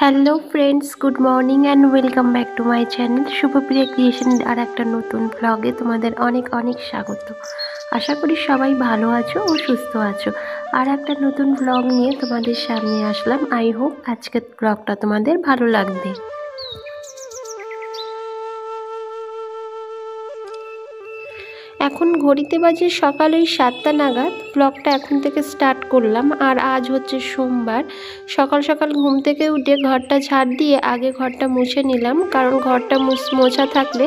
Hello friends, good morning and welcome back to my channel Shubhapriya creation. আর একটা নতুন ব্লগে তোমাদের অনেক অনেক স্বাগত। আশা করি সবাই ভালো আছো ও সুস্থ আছো। আর একটা নতুন ব্লগ নিয়ে তোমাদের সামনে আসলাম। আই হোপ আজকের ব্লগটা তোমাদের ভালো লাগবে। এখন ঘড়িতে বাজে সকাল ওই 7টা নাগাদ। ব্লগটা এখন থেকে স্টার্ট করলাম। আর আজ হচ্ছে সোমবার। সকাল সকাল ঘুম থেকে উঠে ঘরটা ঝাড় দিয়ে আগে ঘরটা মুছে নিলাম, কারণ ঘরটা মোছা থাকলে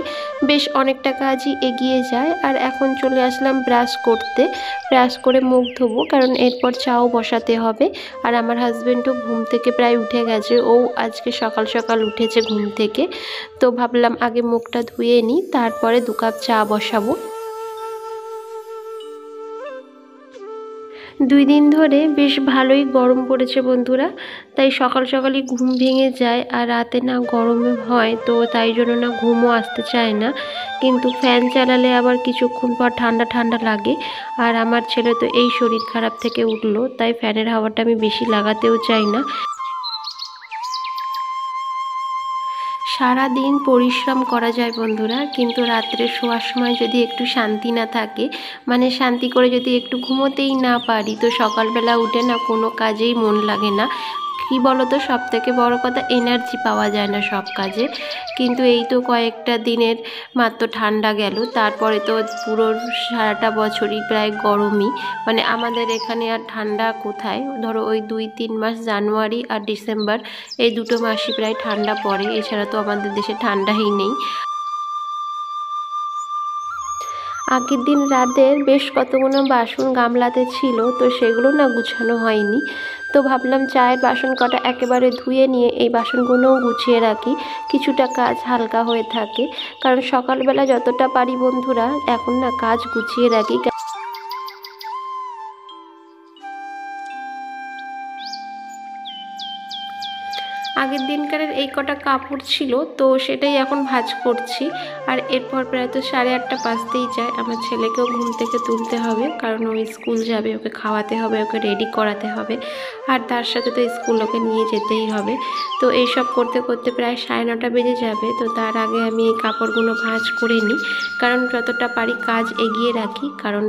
বেশ অনেকটা কাজই এগিয়ে যায়। আর এখন চলে আসলাম ব্রাশ করতে। ব্রাশ করে মুখ ধোবো, কারণ এরপর চাও বসাতে হবে। আর আমার হাজব্যান্ডও ঘুম থেকে প্রায় উঠে গেছে। ও আজকে সকাল সকাল উঠেছে ঘুম থেকে। তো ভাবলাম আগে মুখটা ধুয়ে নিই, তারপরে 2 কাপ চা বসাবো। 2 দিন ধরে বেশ ভালোই গরম পড়েছে বন্ধুরা, তাই সকাল সকালই ঘুম ভেঙে যায়। আর রাতে না গরমে হয়, তো তাই জন্য না ঘুমও আসতে চায় না। কিন্তু ফ্যান চালালে আবার কিছুক্ষণ পর ঠান্ডা ঠান্ডা লাগে। আর আমার ছেলে তো এই শরীর খারাপ থেকে উঠলো, তাই ফ্যানের হাওয়াটা আমি বেশি লাগাতেও চাই না। সারা দিন পরিশ্রম করা যায় বন্ধুরা, কিন্তু রাত্রে শোয়ার সময় যদি একটু শান্তি না থাকে, মানে শান্তি করে যদি একটু ঘুমোতেই না পারি, তো সকালবেলা উঠে না কোনো কাজেই মন লাগে না। কী বলো তো, সবথেকে বড় কথা এনার্জি পাওয়া যায় না সব কাজে। কিন্তু এই তো কয়েকটা দিনের মাত্র ঠান্ডা গেল, তারপরে তো পুরো সারাটা বছরই প্রায় গরমই। মানে আমাদের এখানে আর ঠান্ডা কোথায়, ধরো ওই 2-3 মাস জানুয়ারি আর ডিসেম্বর, এই দুটো মাসই প্রায় ঠান্ডা পড়ে। এছাড়া তো আমাদের দেশে ঠান্ডাই নেই। আগের দিন রাতের বেশ কতগুলো বাসন গামলাতে ছিল, তো সেগুলো না গুছানো হয়নি। তো ভাবলাম চায়ের বাসন কটা একেবারে ধুয়ে নিয়ে এই বাসনগুলোও গুছিয়ে রাখি, কিছুটা কাজ হালকা হয়ে থাকে। কারণ সকালবেলা যতটা পারি বন্ধুরা এখন না কাজ গুছিয়ে রাখি। আগের দিনকারের এই কটা কাপড় ছিল, তো সেটাই এখন ভাঁজ করছি। আর এরপর প্রায় তো 8:30 বাজতেই যায়। আমার ছেলেকেও ঘুম থেকে তুলতে হবে, কারণ ও স্কুল যাবে, ওকে খাওয়াতে হবে, ওকে রেডি করাতে হবে। আর তার সাথে তো স্কুল ওকে নিয়ে যেতেই হবে। তো এইসব করতে করতে প্রায় 9:30 বেজে যাবে। তো তার আগে আমি এই কাপড়গুলো ভাঁজ করে নিই, কারণ যতটা পারি কাজ এগিয়ে রাখি। কারণ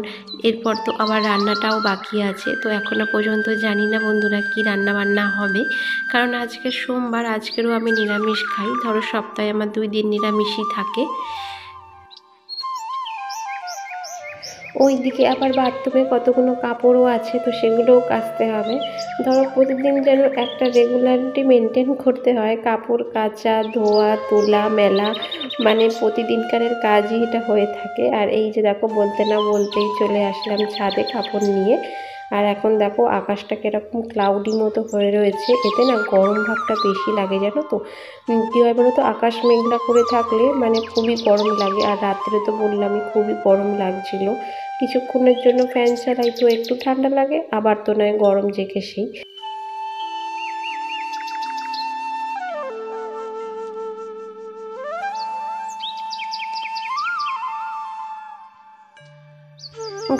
এরপর তো আবার রান্নাটাও বাকি আছে। তো এখনো পর্যন্ত জানি না বন্ধুরা কি রান্না বান্না হবে, কারণ আজকে সোমবার, আজকেরও আমি নিরামিষ খাই। ধরো সপ্তাহে আমার 2 দিন নিরামিষই থাকে। ওইদিকে আবার বাথরুমে কতগুলো কাপড়ও আছে, তো সেগুলোও কাচতে হবে। ধরো প্রতিদিন যেন একটা রেগুলারিটি মেনটেন করতে হয়, কাপড় কাচা, ধোয়া, তোলা, মেলা, মানে প্রতিদিনকারের কাজই এটা হয়ে থাকে। আর এই যে দেখো, বলতে না বলতেই চলে আসলাম ছাদে কাপড় নিয়ে। আর এখন দেখো আকাশটা কিরকম ক্লাউডি মতো হয়ে রয়েছে, এতে না গরম ভাবটা বেশি লাগে জানো তো। কী হয় বলো তো, আকাশ মেঘলা করে থাকলে মানে খুবই গরম লাগে। আর রাত্রে তো বললামই খুবই গরম লাগছিল। কিছুক্ষণের জন্য ফ্যান চালাই তো একটু ঠান্ডা লাগে, আবার তো নয় গরম জেগে সেই।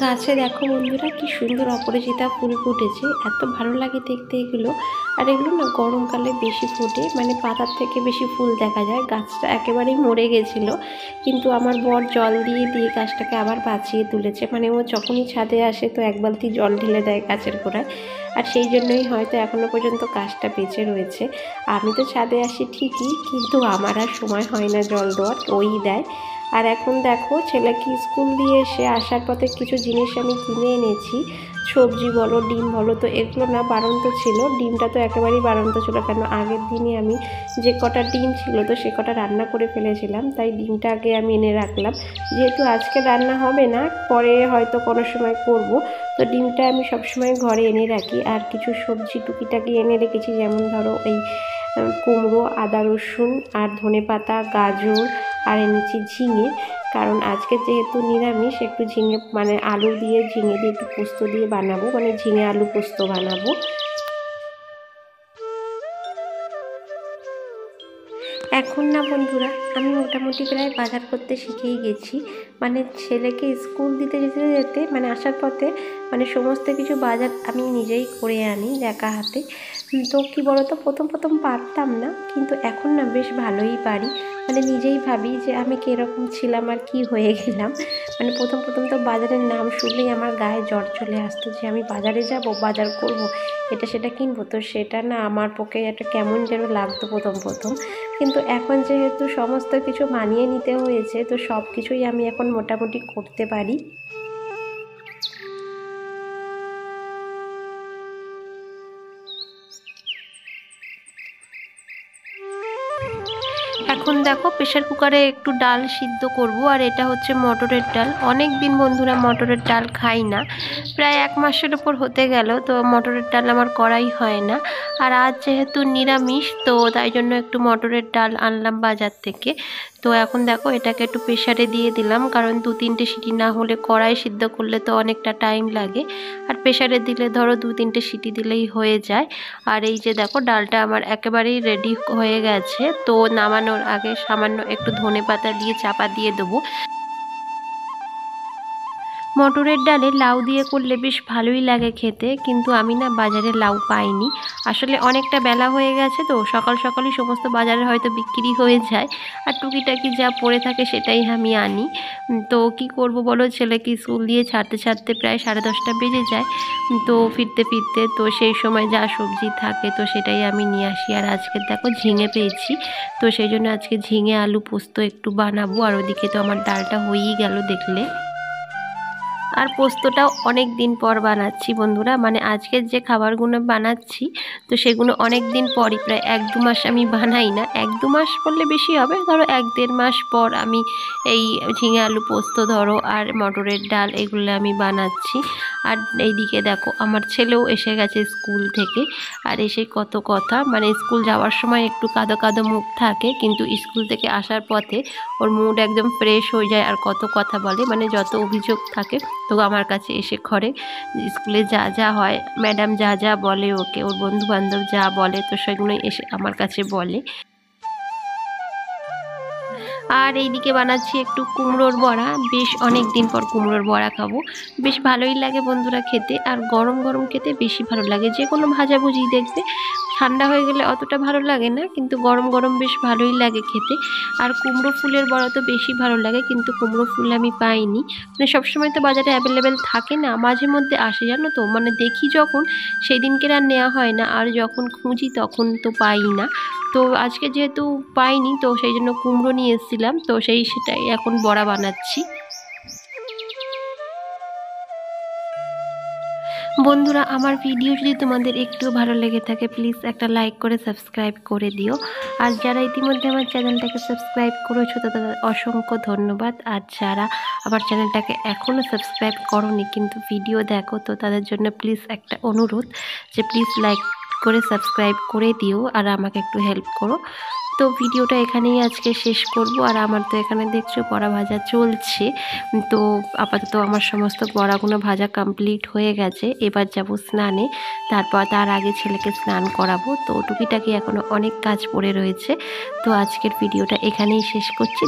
গাছে দেখো বন্ধুরা কি সুন্দর অপরাজিতা ফুল ফুটেছে, এত ভালো লাগে দেখতে এগুলো। আর এগুলো না গরমকালে বেশি ফোটে, মানে পাতার থেকে বেশি ফুল দেখা যায়। গাছটা একেবারেই মরে গেছিলো, কিন্তু আমার বর জল দিয়ে দিয়ে গাছটাকে আবার বাঁচিয়ে তুলেছে। মানে ও যখনই ছাদে আসে তো 1 বালতি জল ঢেলে দেয় গাছের গোড়ায়। আর সেই জন্যই হয়তো এখনও পর্যন্ত গাছটা বেঁচে রয়েছে। আমি তো ছাদে আসি ঠিকই, কিন্তু আমার আর সময় হয় না জল দেওয়ার, ওই দেয়। আর এখন দেখো ছেলেকে স্কুল দিয়ে এসে আসার পথে কিছু জিনিস আমি কিনে এনেছি, সবজি বলো, ডিম বলো। তো এগুলো না বাড়ন্ত ছিল, ডিমটা তো একেবারেই বাড়ন্ত ছিল, কেন আগের দিনই আমি যে কটা ডিম ছিল তো সে কটা রান্না করে ফেলেছিলাম, তাই ডিমটা আগে আমি এনে রাখলাম। যেহেতু আজকে রান্না হবে না, পরে হয়তো কোনো সময় করব, তো ডিমটা আমি সবসময় ঘরে এনে রাখি। আর কিছু সবজি টুকিটাকি এনে রেখেছি, যেমন ধরো এই কুমড়ো, আদা রসুন আর ধনেপাতা, গাজর, আর এনেছি ঝিঙে। কারণ আজকে যেহেতু নিরামিষ, একটু ঝিঙে মানে আলু দিয়ে, ঝিঙে দিয়ে একটু পোস্ত দিয়ে বানাবো, মানে ঝিঙে আলু পোস্ত বানাবো। এখন না বন্ধুরা, আমি মোটামুটি প্রায় বাজার করতে শিখেই গেছি। মানে ছেলেকে স্কুল দিতে যেতে যেতে মানে আসার পথে মানে সমস্ত কিছু বাজার আমি নিজেই করে আনি একা হাতে। তো কী বলতো, প্রথম প্রথম পারতাম না, কিন্তু এখন না বেশ ভালোই পারি। মানে নিজেই ভাবি যে আমি কীরকম ছিলাম আর কি হয়ে গেলাম। মানে প্রথম প্রথম তো বাজারের নাম শুনলেই আমার গায়ে জ্বর চলে আসতো, যে আমি বাজারে যাব, বাজার করব, এটা সেটা কিনবো। তো সেটা না আমার পক্ষে একটা কেমন যেন লাগতো প্রথম প্রথম। কিন্তু এখন যেহেতু সমস্ত কিছু মানিয়ে নিতে হয়েছে, তো সব কিছুই আমি এখন মোটামুটি করতে পারি। এখন দেখো প্রেশার কুকারে একটু ডাল সিদ্ধ করব, আর এটা হচ্ছে মটরের ডাল। অনেক দিন বন্ধুরা মটরের ডাল খাই না, প্রায় 1 মাসের ওপর হতে গেল, তো মটরের ডাল আমার করাই হয় না। আর আজ যেহেতু নিরামিষ, তো তাই জন্য একটু মটরের ডাল আনলাম বাজার থেকে। তো এখন দেখো এটাকে একটু প্রেশারে দিয়ে দিলাম, কারণ 2-3টে সিটি না হলে, কড়াই সিদ্ধ করলে তো অনেকটা টাইম লাগে, আর প্রেশারে দিলে ধরো 2-3টে সিটি দিলেই হয়ে যায়। আর এই যে দেখো ডালটা আমার একেবারেই রেডি হয়ে গেছে। তো নামানোর আগে সামান্য একটু ধনেপাতা দিয়ে চাপা দিয়ে দেবো। মটরের ডালে লাউ দিয়ে করলে বেশ ভালোই লাগে খেতে, কিন্তু আমি না বাজারে লাউ পাইনি। আসলে অনেকটা বেলা হয়ে গেছে, তো সকাল সকালই সমস্ত বাজারে হয়তো বিক্রি হয়ে যায়, আর টুকিটাকি যা পড়ে থাকে সেটাই আমি আনি। তো কি করব বলো, ছেলেকে স্কুল দিয়ে ছাড়তে ছাড়তে প্রায় 10:30 বেজে যায়। তো ফিরতে ফিরতে তো সেই সময় যা সবজি থাকে তো সেটাই আমি নিয়ে আসি। আর আজকে দেখো ঝিঙে পেয়েছি, তো সেই জন্য আজকে ঝিঙে আলু পোস্ত একটু বানাবো। আর ওদিকে তো আমার ডালটা হয়েই গেল দেখলে। আর পোস্তটাও অনেক দিন পর বানাচ্ছি বন্ধুরা। মানে আজকের যে খাবারগুলো বানাচ্ছি, তো সেগুলো অনেক দিন পরই, প্রায় 1-2 মাস আমি বানাই না। 1-2 মাস বললে বেশি হবে, ধরো 1-1.5 মাস পর আমি এই ঝিঙে আলু পোস্ত ধরো আর মটরের ডাল এগুলো আমি বানাচ্ছি। আর এইদিকে দেখো আমার ছেলেও এসে গেছে স্কুল থেকে। আর এসে কত কথা, মানে স্কুল যাওয়ার সময় একটু কাঁদো কাঁদো মুখ থাকে, কিন্তু স্কুল থেকে আসার পথে ওর মুড একদম ফ্রেশ হয়ে যায়, আর কত কথা বলে। মানে যত অভিযোগ থাকে তো আমার কাছে এসে ঘরে স্কুলে যা যা হয়, ম্যাডাম যা যা বলে ওকে, ওর বন্ধু বান্ধব যা বলে, তো সেগুলোই এসে আমার কাছে বলে। আর এইদিকে বানাচ্ছি একটু কুমড়োর বড়া। বেশ অনেক দিন পর কুমড়োর বড়া খাবো, বেশ ভালোই লাগে বন্ধুরা খেতে। আর গরম গরম খেতে বেশি ভালো লাগে। যে কোনো ভাজাভুজি দেখবে ঠান্ডা হয়ে গেলে অতটা ভালো লাগে না, কিন্তু গরম গরম বেশ ভালোই লাগে খেতে। আর কুমড়ো ফুলের বড়া তো বেশি ভালো লাগে, কিন্তু কুমড়ো ফুল আমি পাইনি। মানে সবসময় তো বাজারে অ্যাভেলেবেল থাকে না, মাঝে মধ্যে আসে জানো তো। মানে দেখি যখন, সেই দিনকে আর নেওয়া হয় না, আর যখন খুঁজি তখন তো পাই না। তো আজকে যেহেতু পাইনি, তো সেই জন্য কুমড়ো নিয়ে এসেছিলাম, তো সেটাই এখন বড়া বানাচ্ছি। বন্ধুরা, আমার ভিডিও যদি তোমাদের একটু ভালো লেগে থাকে, প্লিজ একটা লাইক করে সাবস্ক্রাইব করে দিও। আর যারা ইতিমধ্যে আমার চ্যানেলটাকে সাবস্ক্রাইব করেছো তাদের অসংখ্য ধন্যবাদ। আর যারা আমার চ্যানেলটাকে এখনও সাবস্ক্রাইব করোনি কিন্তু ভিডিও দেখো, তো তাদের জন্য প্লিজ একটা অনুরোধ, যে প্লিজ লাইক করে সাবস্ক্রাইব করে দিও, আর আমাকে একটু হেল্প করো। তো ভিডিওটা এখানেই আজকে শেষ করব। আর আমার তো এখানে দেখছো বড়া ভাজা চলছে। তো আপাতত আমার সমস্ত বড়াগুলো ভাজা কমপ্লিট হয়ে গেছে। এবার যাব স্নানে, তার আগে ছেলেকে স্নান করাবো। তো টুকিটাকি এখনও অনেক কাজ পড়ে রয়েছে। তো আজকের ভিডিওটা এখানেই শেষ করছি।